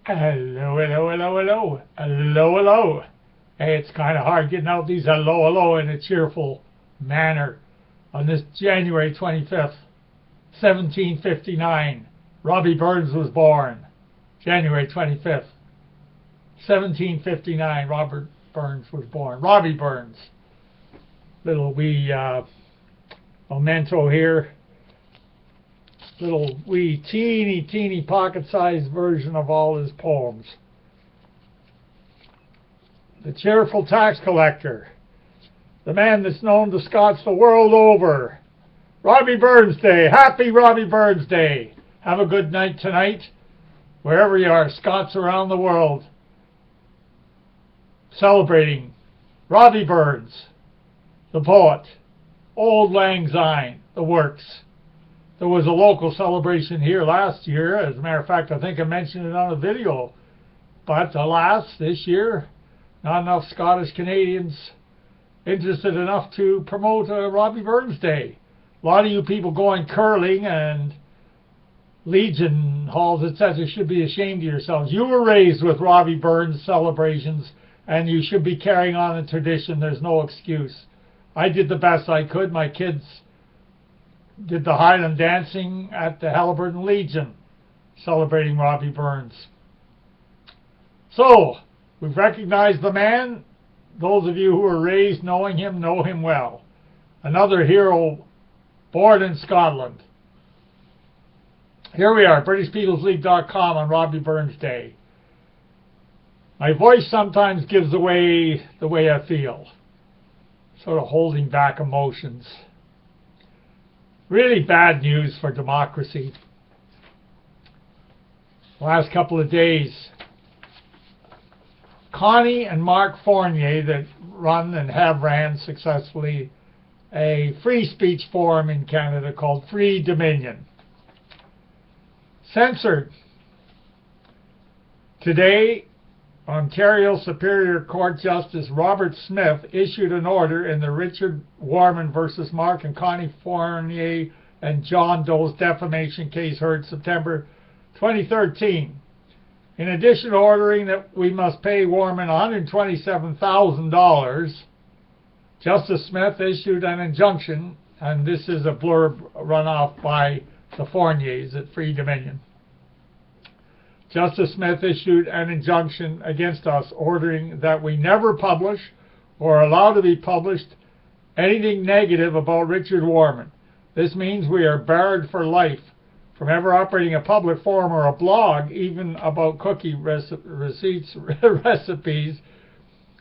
Hello, hello, hello, hello. Hello, hello. Hey, it's kind of hard getting out these hello, hello in a cheerful manner on this January 25th, 1759. Robbie Burns was born. January 25th, 1759. Robert Burns was born. Robbie Burns. Little wee memento here. Little wee teeny pocket-sized version of all his poems. The cheerful tax collector, the man that's known to Scots the world over. Robbie Burns Day. Happy Robbie Burns Day. Have a good night tonight, wherever you are, Scots around the world, celebrating Robbie Burns, the poet, Old Lang Syne, the works. There was a local celebration here last year. As a matter of fact, I think I mentioned it on a video. But alas, this year, not enough Scottish Canadians interested enough to promote Robbie Burns Day. A lot of you people going curling and Legion halls, etc. should be ashamed of yourselves. You were raised with Robbie Burns celebrations, and you should be carrying on the tradition. There's no excuse. I did the best I could. My kids did the Highland dancing at the Halliburton Legion, celebrating Robbie Burns. So, we've recognized the man. Those of you who were raised knowing him know him well. Another hero born in Scotland. Here we are, BritishPeoplesLeague.com on Robbie Burns Day. My voice sometimes gives away the way I feel, sort of holding back emotions. Really bad news for democracy. Last couple of days, Connie and Mark Fournier, that run and have ran successfully a free speech forum in Canada called Free Dominion, censored. Today, Ontario Superior Court Justice Robert Smith issued an order in the Richard Warman versus Mark and Connie Fournier and John Doe's defamation case heard September 2013. In addition to ordering that we must pay Warman $127,000, Justice Smith issued an injunction, and this is a blurb run off by the Fourniers at Free Dominion. Justice Smith issued an injunction against us, ordering that we never publish or allow to be published anything negative about Richard Warman. This means we are barred for life from ever operating a public forum or a blog, even about cookie recipes,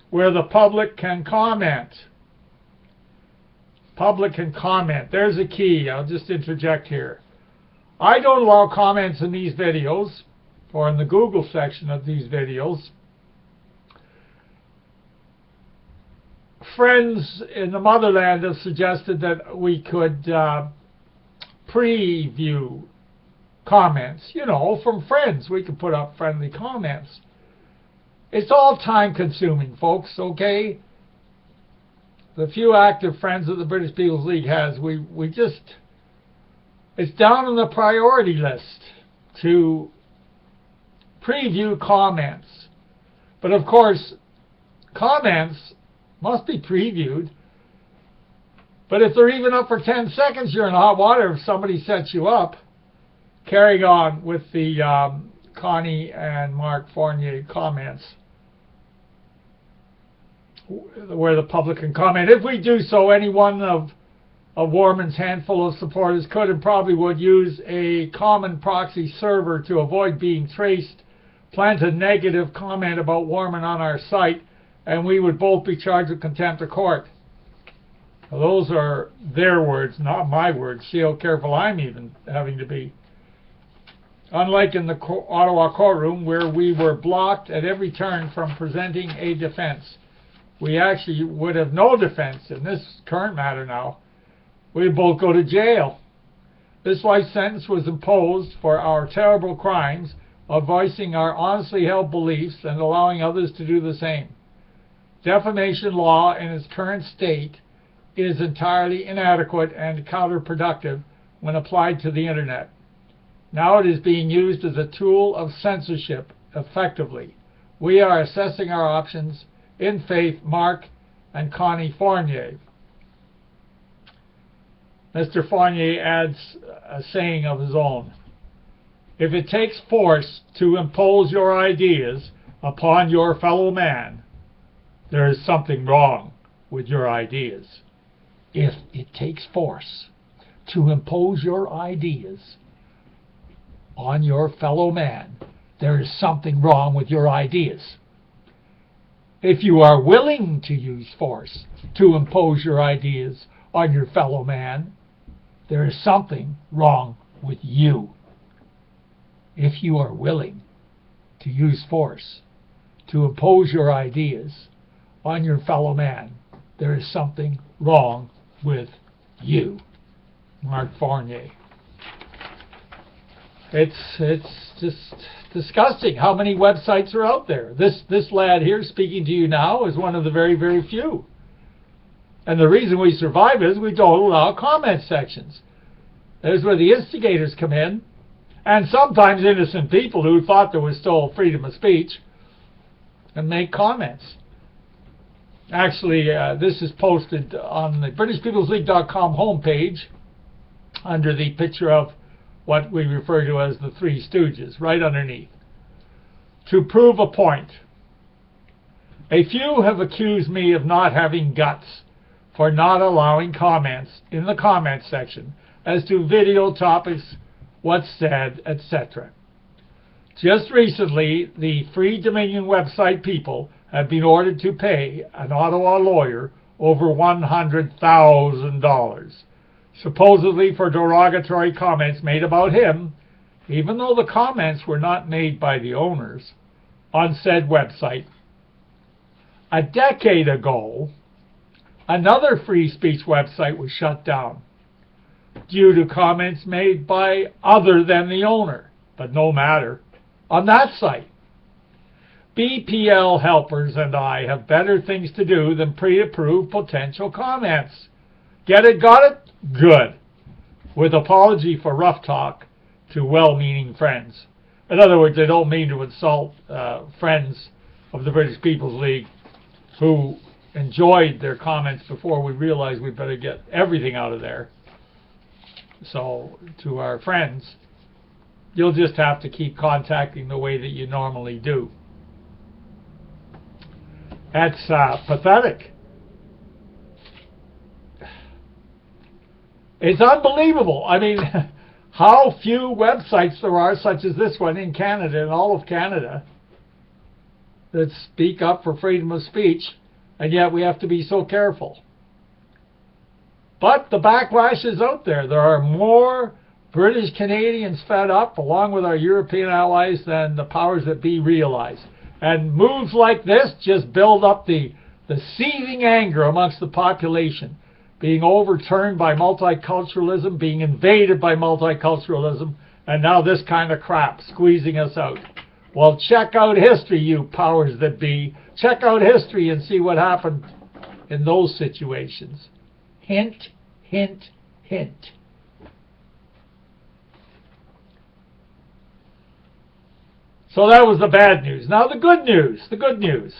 where the public can comment. Public can comment. There's a key. I'll just interject here. I don't allow comments in these videos or in the Google section of these videos. Friends in the motherland have suggested that we could preview comments. You know, from friends. We could put up friendly comments. It's all time consuming, folks, okay? The few active friends that the British People's League has, we just, it's down on the priority list to preview comments. But of course, comments must be previewed. But if they're even up for 10 seconds, you're in hot water if somebody sets you up. Carrying on with the Connie and Mark Fournier comments, where the public can comment. If we do so, any one of Warman's handful of supporters could and probably would use a common proxy server to avoid being traced, plant a negative comment about Warman on our site, and we would both be charged with contempt of court. Well, those are their words, not my words. See how careful I'm even having to be. Unlike in the Ottawa courtroom, where we were blocked at every turn from presenting a defense. We actually would have no defense in this current matter now. We'd both go to jail. This life sentence was imposed for our terrible crimes of voicing our honestly held beliefs and allowing others to do the same. Defamation law in its current state is entirely inadequate and counterproductive when applied to the internet. Now it is being used as a tool of censorship effectively. We are assessing our options. In faith, Mark and Connie Fournier. Mr. Fournier adds a saying of his own. If it takes force to impose your ideas upon your fellow man, there is something wrong with your ideas. If it takes force to impose your ideas on your fellow man, there is something wrong with your ideas. If you are willing to use force to impose your ideas on your fellow man, there is something wrong with you. If you are willing to use force to impose your ideas on your fellow man, there is something wrong with you. Mark Fournier. It's just disgusting how many websites are out there. This lad here speaking to you now is one of the very, very few. And the reason we survive is we don't allow comment sections. There's where the instigators come in, and sometimes innocent people who thought there was still freedom of speech, and make comments. Actually, this is posted on the BritishPeoplesLeague.com homepage under the picture of what we refer to as the Three Stooges, right underneath. To prove a point. A few have accused me of not having guts for not allowing comments in the comment section as to video topics, what's said, etc. Just recently, the Free Dominion website people have been ordered to pay an Ottawa lawyer over $100,000, supposedly for derogatory comments made about him, even though the comments were not made by the owners, on said website. A decade ago, another free speech website was shut down due to comments made by other than the owner, but no matter, on that site. BPL helpers and I have better things to do than pre-approve potential comments. Get it? Got it? Good. With apology for rough talk to well-meaning friends. In other words, they don't mean to insult friends of the British People's League who enjoyed their comments before we realized we better get everything out of there. So, to our friends, you'll just have to keep contacting the way that you normally do. That's pathetic. It's unbelievable. I mean, how few websites there are, such as this one in Canada, in all of Canada, that speak up for freedom of speech, and yet we have to be so careful. But the backlash is out there. There are more British Canadians fed up, along with our European allies, than the powers that be realize. And moves like this just build up the seething anger amongst the population, being overturned by multiculturalism, being invaded by multiculturalism, and now this kind of crap squeezing us out. Well, check out history, you powers that be. Check out history and see what happened in those situations. Hint, hint, hint. So that was the bad news. Now the good news. The good news.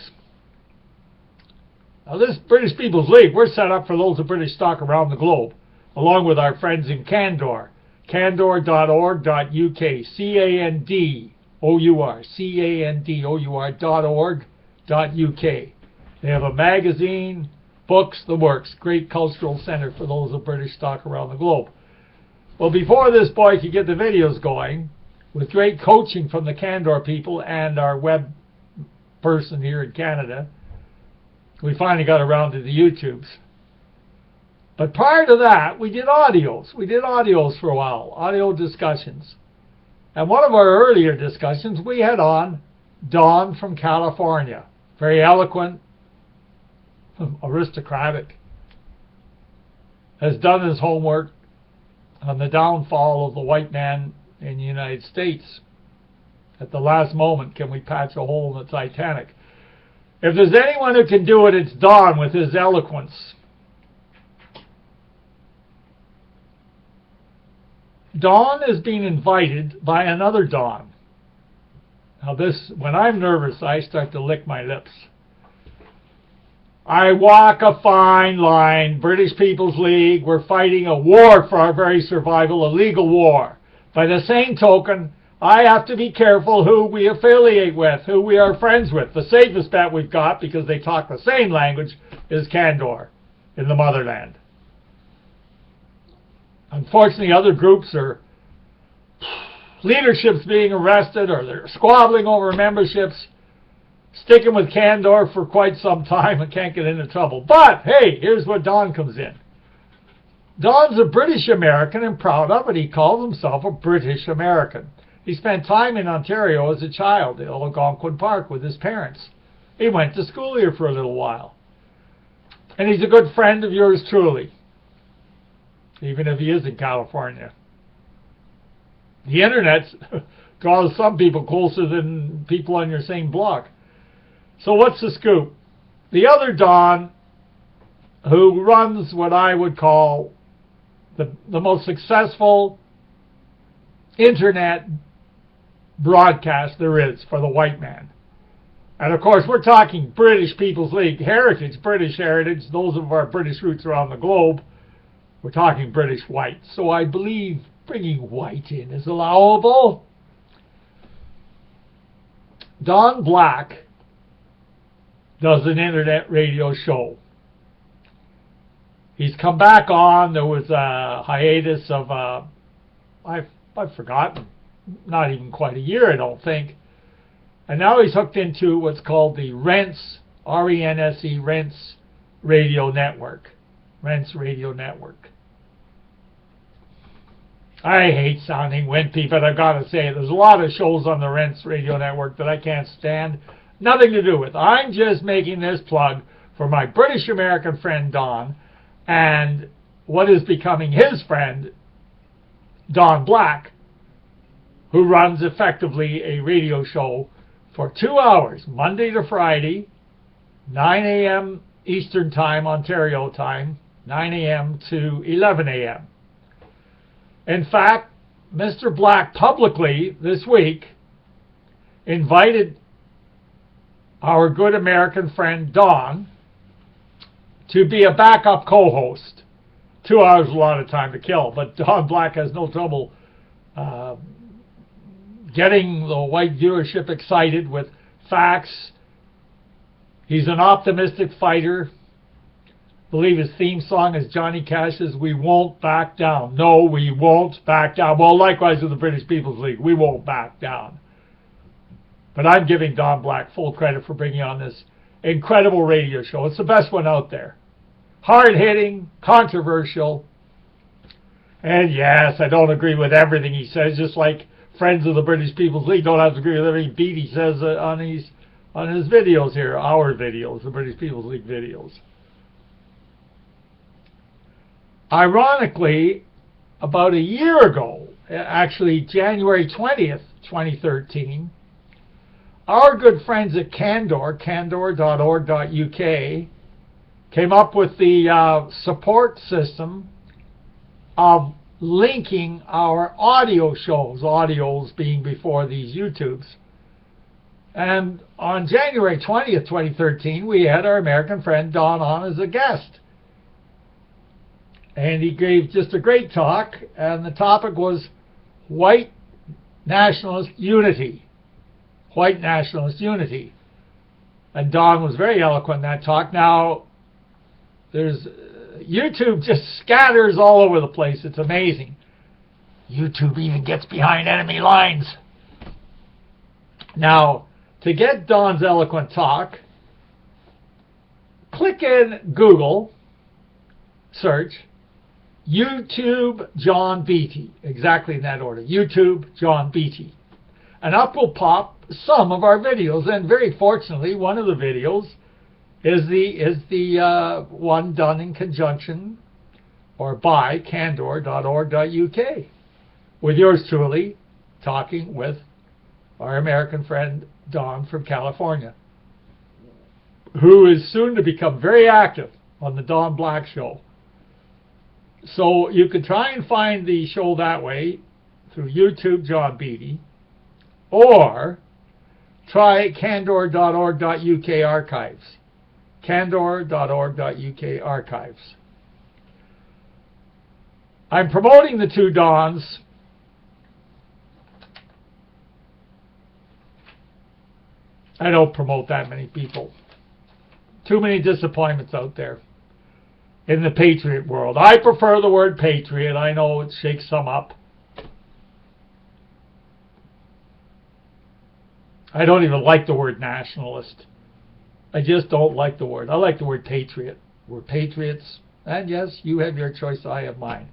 Now this British People's League, we're set up for loads of British stock around the globe, along with our friends in Candor. Candor.org.uk. Candour. Candour.org.uk. They have a magazine, books, the works. Great cultural center for those of British stock around the globe. Well, before this boy could get the videos going, with great coaching from the Candor people and our web person here in Canada, we finally got around to the YouTubes. But prior to that, we did audios. We did audios for a while, audio discussions. And one of our earlier discussions, we had on Don from California. Very eloquent, aristocratic. Has done his homework on the downfall of the white man in the United States. At the last moment, can we patch a hole in the Titanic? If there's anyone who can do it, it's Don with his eloquence. Don is being invited by another Don. Now this, when I'm nervous, I start to lick my lips. I walk a fine line. British People's League, we're fighting a war for our very survival, a legal war. By the same token, I have to be careful who we affiliate with, who we are friends with. The safest bet we've got, because they talk the same language, is Candor in the motherland. Unfortunately, other groups are leadership's being arrested, or they're squabbling over memberships. Sticking with Candor for quite some time and can't get into trouble. But, hey, here's where Don comes in. Don's a British American and proud of it. He calls himself a British American. He spent time in Ontario as a child in Algonquin Park with his parents. He went to school here for a little while. And he's a good friend of yours truly, even if he is in California. The internet draws some people closer than people on your same block. So what's the scoop? The other Don, who runs what I would call the most successful internet broadcast there is for the white man. And of course, we're talking British People's League heritage, British heritage, those of our British roots around the globe. We're talking British white. So I believe bringing white in is allowable. Don Black does an internet radio show. He's come back on. There was a hiatus of, I've forgotten, not even quite a year, I don't think. And now he's hooked into what's called the Rents, R-E-N-S-E, Rents Radio Network. Rents Radio Network. I hate sounding wimpy, but I've got to say, there's a lot of shows on the Rents Radio Network that I can't stand. Nothing to do with. I'm just making this plug for my British American friend Don and what is becoming his friend, Don Black, who runs effectively a radio show for 2 hours, Monday to Friday, 9 a.m. Eastern Time, Ontario time, 9 a.m. to 11 a.m. In fact, Mr. Black publicly this week invited our good American friend Don to be a backup co-host. 2 hours is a lot of time to kill, but Don Black has no trouble getting the white viewership excited with facts. He's an optimistic fighter. I believe his theme song is Johnny Cash's "We Won't Back Down." No, we won't back down. Well, likewise with the British People's League, we won't back down. But I'm giving Don Black full credit for bringing on this incredible radio show. It's the best one out there. Hard-hitting, controversial. And yes, I don't agree with everything he says, just like friends of the British People's League don't have to agree with everything Beattie says on his videos here, our videos, the British People's League videos. Ironically, about a year ago, actually January 20th, 2013, our good friends at Candor, candor.org.uk, came up with the support system of linking our audio shows, audios being before these YouTubes. And on January 20th, 2013, we had our American friend Don on as a guest. And he gave just a great talk, and the topic was white nationalist unity. White nationalist unity. And Don was very eloquent in that talk. Now, there's YouTube just scatters all over the place. It's amazing. YouTube even gets behind enemy lines. Now, to get Don's eloquent talk, click in Google, search YouTube John Beattie, exactly in that order, YouTube John Beattie. And up will pop some of our videos, and very fortunately, one of the videos is the one done in conjunction or by candor.org.uk with yours truly talking with our American friend Don from California, who is soon to become very active on the Don Black Show. So you can try and find the show that way through YouTube John Beattie, or try candor.org.uk archives. Candor.org.uk archives. I'm promoting the two Dons. I don't promote that many people. Too many disappointments out there in the patriot world. I prefer the word patriot. I know it shakes some up. I don't even like the word nationalist. I just don't like the word. I like the word patriot. We're patriots. And yes, you have your choice. I have mine.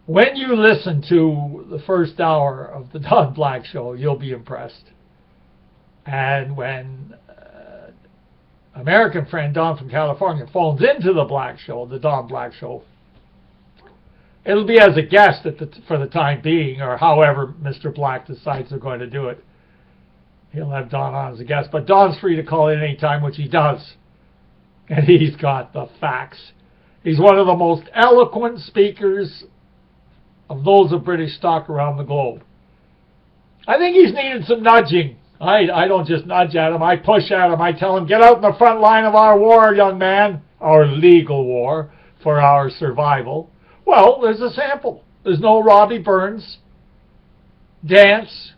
When you listen to the first hour of the Don Black Show, you'll be impressed. And when American friend Don from California phones into the Black Show, the Don Black Show, it'll be as a guest for the time being, or however Mr. Black decides they're going to do it. He'll have Don on as a guest. But Don's free to call in any time, which he does. And he's got the facts. He's one of the most eloquent speakers of those of British stock around the globe. I think he's needed some nudging. I don't just nudge at him. I push at him. I tell him, get out in the front line of our war, young man. Our legal war for our survival. Well, there's a sample. There's no Robbie Burns dance.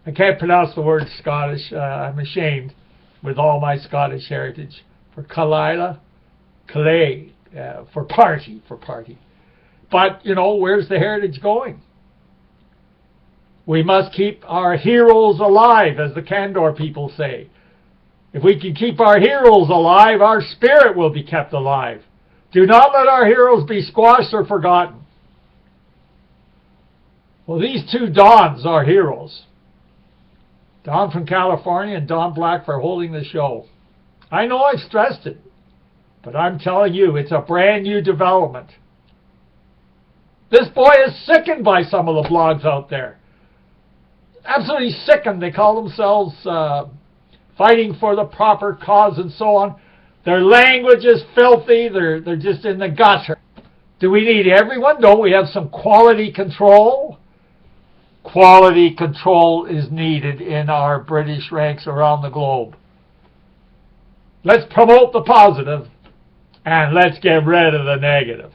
I can't pronounce the word Scottish. I'm ashamed with all my Scottish heritage. For Kalila, Calais, for party. But, you know, where's the heritage going? We must keep our heroes alive, as the Candor people say. If we can keep our heroes alive, our spirit will be kept alive. Do not let our heroes be squashed or forgotten. Well, these two Dons are heroes. Don from California and Don Black for holding the show. I know I've stressed it, but I'm telling you, it's a brand new development. This boy is sickened by some of the blogs out there. Absolutely sickened. They call themselves fighting for the proper cause and so on. Their language is filthy. They're just in the gutter. Do we need everyone? Don't we have some quality control? Quality control is needed in our British ranks around the globe. Let's promote the positive and let's get rid of the negative.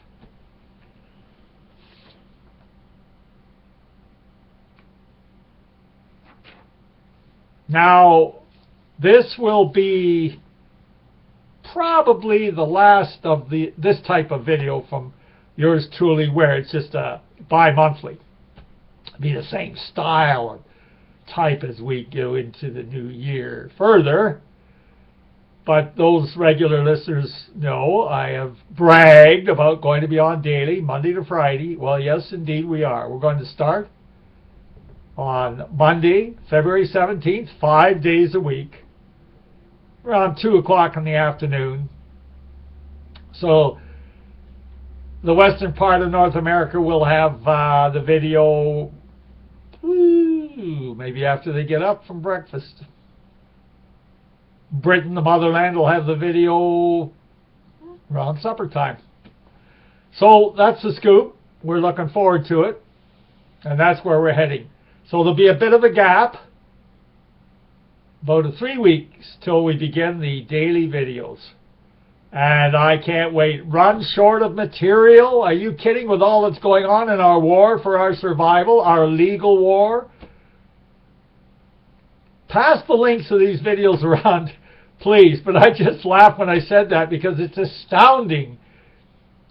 Now, this will be probably the last of this type of video from yours truly, where it's just a bi-monthly. It'll be the same style and type as we go into the new year further. But those regular listeners know I have bragged about going to be on daily, Monday to Friday. Well, yes, indeed we are. We're going to start on Monday, February 17th, 5 days a week, around 2 o'clock in the afternoon. So the western part of North America will have the video maybe after they get up from breakfast. Britain, the motherland, will have the video around supper time. So that's the scoop. We're looking forward to it. And that's where we're heading. So there'll be a bit of a gap, about 3 weeks till we begin the daily videos. And I can't wait. Run short of material? Are you kidding, with all that's going on in our war for our survival, our legal war? Pass the links to these videos around, please. But I just laughed when I said that, because it's astounding.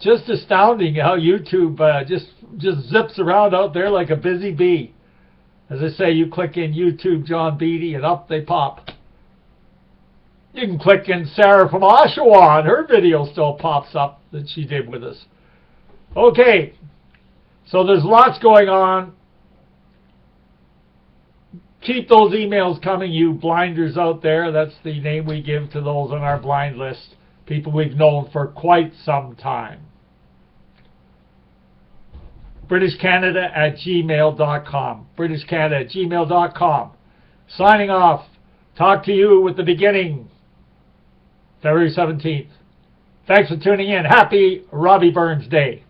Just astounding how YouTube just zips around out there like a busy bee. As I say, you click in YouTube John Beattie and up they pop. You can click in Sarah from Oshawa and her video still pops up that she did with us. Okay, so there's lots going on. Keep those emails coming, you blinders out there. That's the name we give to those on our blind list. People we've known for quite some time. BritishCanada@gmail.com. BritishCanada@gmail.com. Signing off. Talk to you at the beginning, February 17th. Thanks for tuning in. Happy Robbie Burns Day.